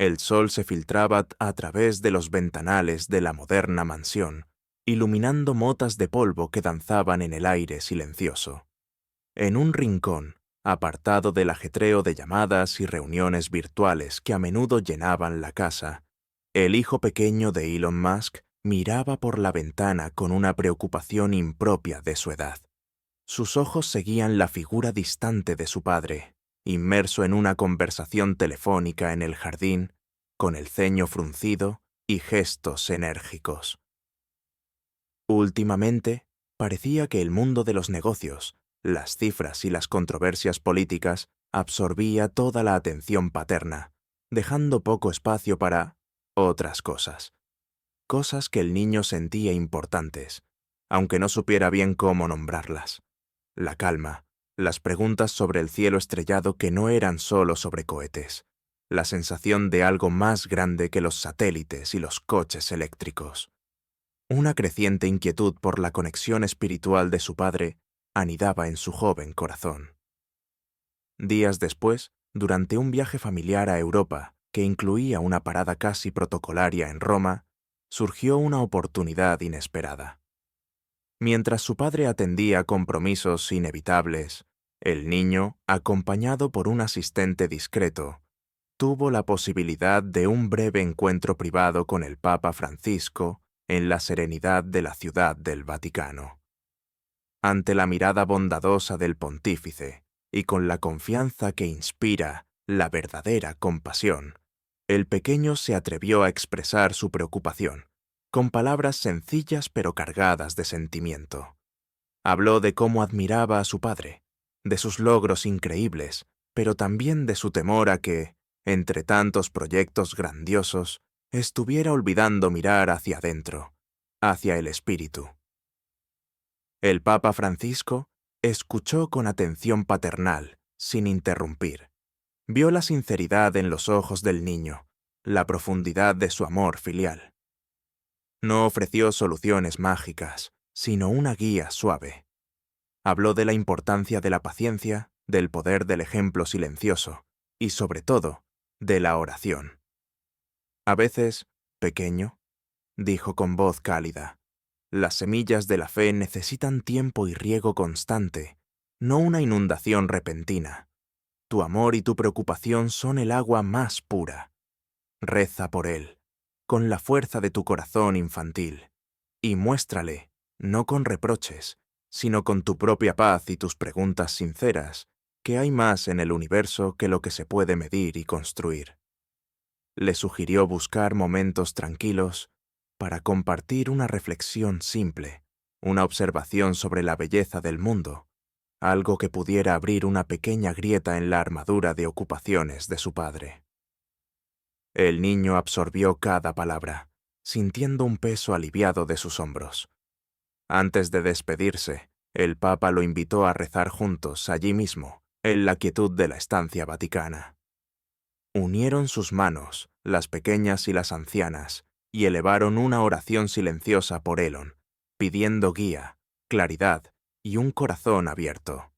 El sol se filtraba a través de los ventanales de la moderna mansión, iluminando motas de polvo que danzaban en el aire silencioso. En un rincón, apartado del ajetreo de llamadas y reuniones virtuales que a menudo llenaban la casa, el hijo pequeño de Elon Musk miraba por la ventana con una preocupación impropia de su edad. Sus ojos seguían la figura distante de su padre, inmerso en una conversación telefónica en el jardín, con el ceño fruncido y gestos enérgicos. Últimamente, parecía que el mundo de los negocios, las cifras y las controversias políticas absorbía toda la atención paterna, dejando poco espacio para otras cosas. Cosas que el niño sentía importantes, aunque no supiera bien cómo nombrarlas. La calma, las preguntas sobre el cielo estrellado que no eran solo sobre cohetes, la sensación de algo más grande que los satélites y los coches eléctricos. Una creciente inquietud por la conexión espiritual de su padre anidaba en su joven corazón. Días después, durante un viaje familiar a Europa, que incluía una parada casi protocolaria en Roma, surgió una oportunidad inesperada. Mientras su padre atendía compromisos inevitables, el niño, acompañado por un asistente discreto, tuvo la posibilidad de un breve encuentro privado con el Papa Francisco en la serenidad de la ciudad del Vaticano. Ante la mirada bondadosa del pontífice y con la confianza que inspira la verdadera compasión, el pequeño se atrevió a expresar su preocupación, con palabras sencillas pero cargadas de sentimiento. Habló de cómo admiraba a su padre, de sus logros increíbles, pero también de su temor a que, entre tantos proyectos grandiosos, estuviera olvidando mirar hacia adentro, hacia el espíritu. El Papa Francisco escuchó con atención paternal, sin interrumpir. Vio la sinceridad en los ojos del niño, la profundidad de su amor filial. No ofreció soluciones mágicas, sino una guía suave. Habló de la importancia de la paciencia, del poder del ejemplo silencioso y, sobre todo, de la oración. A veces, pequeño, dijo con voz cálida, las semillas de la fe necesitan tiempo y riego constante, no una inundación repentina. Tu amor y tu preocupación son el agua más pura. Reza por él, con la fuerza de tu corazón infantil, y muéstrale, no con reproches, sino con tu propia paz y tus preguntas sinceras, que hay más en el universo que lo que se puede medir y construir. Le sugirió buscar momentos tranquilos para compartir una reflexión simple, una observación sobre la belleza del mundo, algo que pudiera abrir una pequeña grieta en la armadura de ocupaciones de su padre. El niño absorbió cada palabra, sintiendo un peso aliviado de sus hombros. Antes de despedirse, el Papa lo invitó a rezar juntos allí mismo, en la quietud de la estancia vaticana. Unieron sus manos, las pequeñas y las ancianas, y elevaron una oración silenciosa por Elon, pidiendo guía, claridad y un corazón abierto.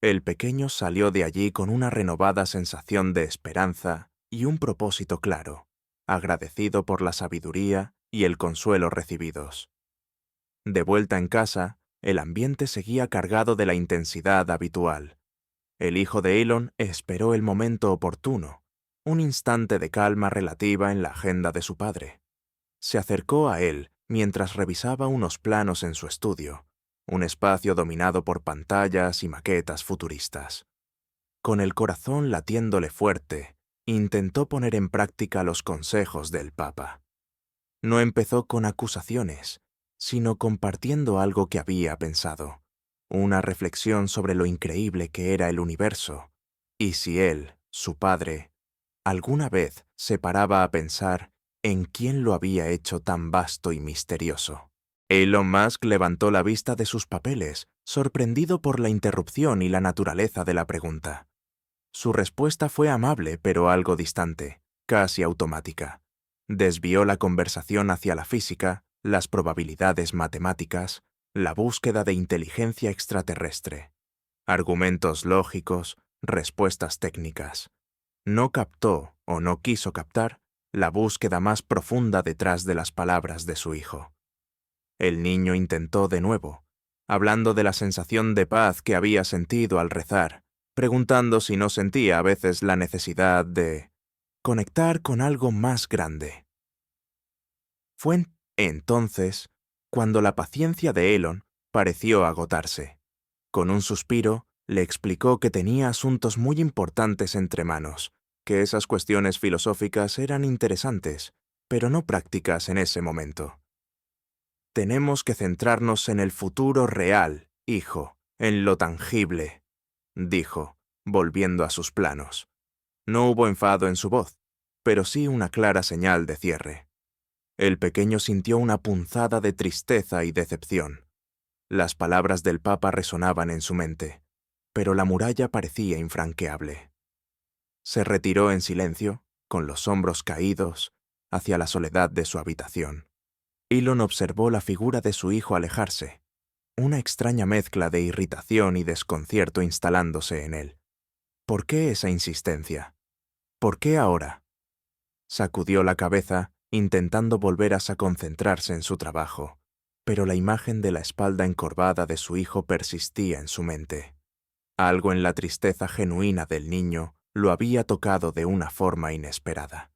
El pequeño salió de allí con una renovada sensación de esperanza y un propósito claro, agradecido por la sabiduría y el consuelo recibidos. De vuelta en casa, el ambiente seguía cargado de la intensidad habitual. El hijo de Elon esperó el momento oportuno, un instante de calma relativa en la agenda de su padre. Se acercó a él mientras revisaba unos planos en su estudio, un espacio dominado por pantallas y maquetas futuristas. Con el corazón latiéndole fuerte, intentó poner en práctica los consejos del Papa. No empezó con acusaciones, sino compartiendo algo que había pensado, una reflexión sobre lo increíble que era el universo, y si él, su padre, alguna vez se paraba a pensar en quién lo había hecho tan vasto y misterioso. Elon Musk levantó la vista de sus papeles, sorprendido por la interrupción y la naturaleza de la pregunta. Su respuesta fue amable pero algo distante, casi automática. Desvió la conversación hacia la física, las probabilidades matemáticas, la búsqueda de inteligencia extraterrestre. Argumentos lógicos, respuestas técnicas. No captó o no quiso captar la búsqueda más profunda detrás de las palabras de su hijo. El niño intentó de nuevo, hablando de la sensación de paz que había sentido al rezar, preguntando si no sentía a veces la necesidad de conectar con algo más grande. Fue entonces cuando la paciencia de Elon pareció agotarse. Con un suspiro, le explicó que tenía asuntos muy importantes entre manos, que esas cuestiones filosóficas eran interesantes, pero no prácticas en ese momento. Tenemos que centrarnos en el futuro real, hijo, en lo tangible, dijo, volviendo a sus planos. No hubo enfado en su voz, pero sí una clara señal de cierre. El pequeño sintió una punzada de tristeza y decepción. Las palabras del Papa resonaban en su mente, pero la muralla parecía infranqueable. Se retiró en silencio, con los hombros caídos, hacia la soledad de su habitación. Elon observó la figura de su hijo alejarse, una extraña mezcla de irritación y desconcierto instalándose en él. ¿Por qué esa insistencia? ¿Por qué ahora? Sacudió la cabeza, intentando volver a concentrarse en su trabajo, pero la imagen de la espalda encorvada de su hijo persistía en su mente. Algo en la tristeza genuina del niño lo había tocado de una forma inesperada.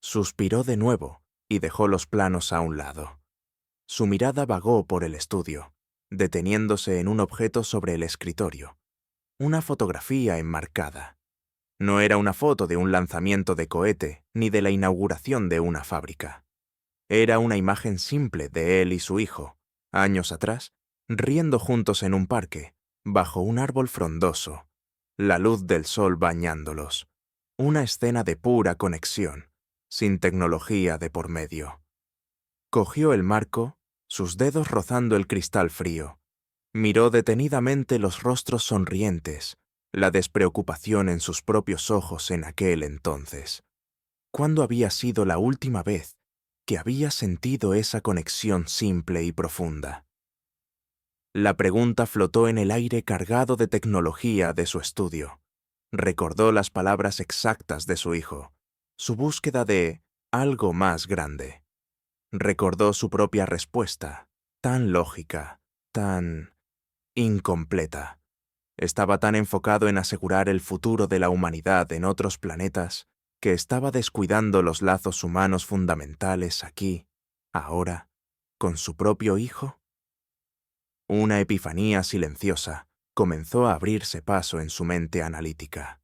Suspiró de nuevo y dejó los planos a un lado. Su mirada vagó por el estudio, deteniéndose en un objeto sobre el escritorio. Una fotografía enmarcada. No era una foto de un lanzamiento de cohete ni de la inauguración de una fábrica. Era una imagen simple de él y su hijo, años atrás, riendo juntos en un parque, bajo un árbol frondoso, la luz del sol bañándolos. Una escena de pura conexión, sin tecnología de por medio. Cogió el marco, sus dedos rozando el cristal frío. Miró detenidamente los rostros sonrientes, la despreocupación en sus propios ojos en aquel entonces. ¿Cuándo había sido la última vez que había sentido esa conexión simple y profunda? La pregunta flotó en el aire cargado de tecnología de su estudio. Recordó las palabras exactas de su hijo, su búsqueda de algo más grande. Recordó su propia respuesta, tan lógica, tan incompleta. Estaba tan enfocado en asegurar el futuro de la humanidad en otros planetas que estaba descuidando los lazos humanos fundamentales aquí, ahora, con su propio hijo. Una epifanía silenciosa comenzó a abrirse paso en su mente analítica.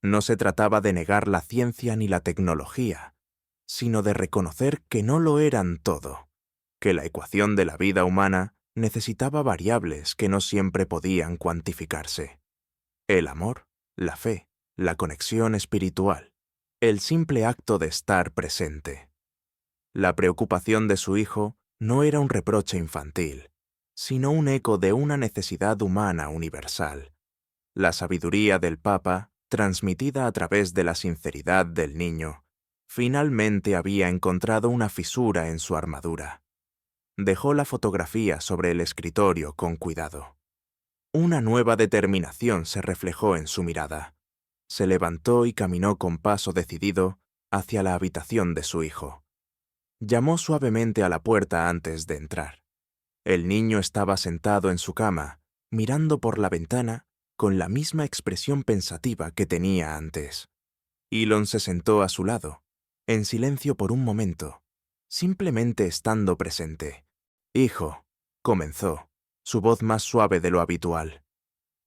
No se trataba de negar la ciencia ni la tecnología, sino de reconocer que no lo eran todo, que la ecuación de la vida humana necesitaba variables que no siempre podían cuantificarse. El amor, la fe, la conexión espiritual, el simple acto de estar presente. La preocupación de su hijo no era un reproche infantil, sino un eco de una necesidad humana universal. La sabiduría del Papa, transmitida a través de la sinceridad del niño, finalmente había encontrado una fisura en su armadura. Dejó la fotografía sobre el escritorio con cuidado. Una nueva determinación se reflejó en su mirada. Se levantó y caminó con paso decidido hacia la habitación de su hijo. Llamó suavemente a la puerta antes de entrar. El niño estaba sentado en su cama, mirando por la ventana con la misma expresión pensativa que tenía antes. Elon se sentó a su lado, en silencio por un momento, simplemente estando presente. «Hijo», comenzó, su voz más suave de lo habitual.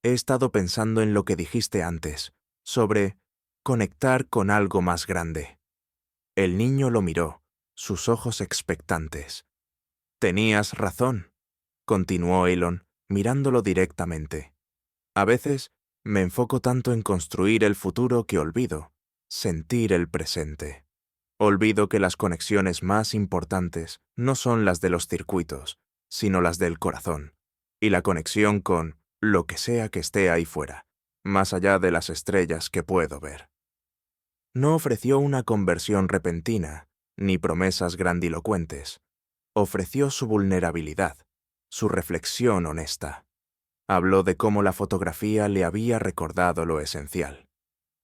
«He estado pensando en lo que dijiste antes, sobre conectar con algo más grande». El niño lo miró, sus ojos expectantes. «Tenías razón», continuó Elon, mirándolo directamente. «A veces me enfoco tanto en construir el futuro que olvido sentir el presente. Olvido que las conexiones más importantes no son las de los circuitos, sino las del corazón, y la conexión con lo que sea que esté ahí fuera, más allá de las estrellas que puedo ver». No ofreció una conversión repentina, ni promesas grandilocuentes. Ofreció su vulnerabilidad, su reflexión honesta. Habló de cómo la fotografía le había recordado lo esencial.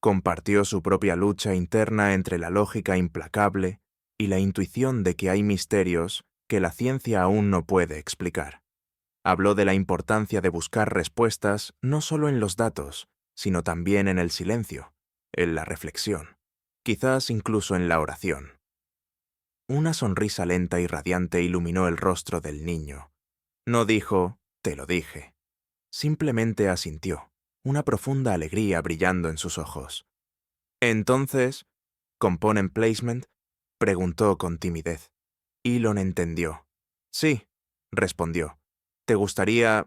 Compartió su propia lucha interna entre la lógica implacable y la intuición de que hay misterios que la ciencia aún no puede explicar. Habló de la importancia de buscar respuestas no solo en los datos, sino también en el silencio, en la reflexión, quizás incluso en la oración. Una sonrisa lenta y radiante iluminó el rostro del niño. No dijo, «Te lo dije». Simplemente asintió, una profunda alegría brillando en sus ojos. Entonces, ¿componen placement?, preguntó con timidez. Elon entendió. Sí, respondió. ¿Te gustaría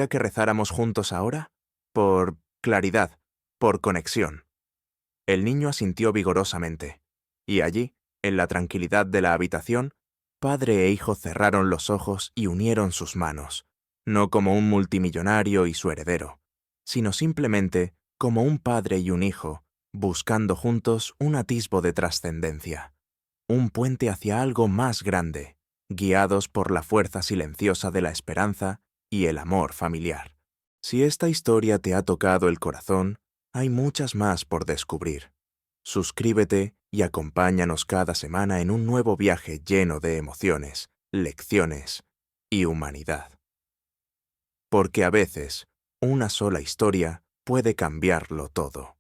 que rezáramos juntos ahora? Por claridad, por conexión. El niño asintió vigorosamente, y allí, en la tranquilidad de la habitación, padre e hijo cerraron los ojos y unieron sus manos, no como un multimillonario y su heredero, sino simplemente como un padre y un hijo, buscando juntos un atisbo de trascendencia, un puente hacia algo más grande, guiados por la fuerza silenciosa de la esperanza y el amor familiar. Si esta historia te ha tocado el corazón, hay muchas más por descubrir. Suscríbete y acompáñanos cada semana en un nuevo viaje lleno de emociones, lecciones y humanidad. Porque a veces, una sola historia puede cambiarlo todo.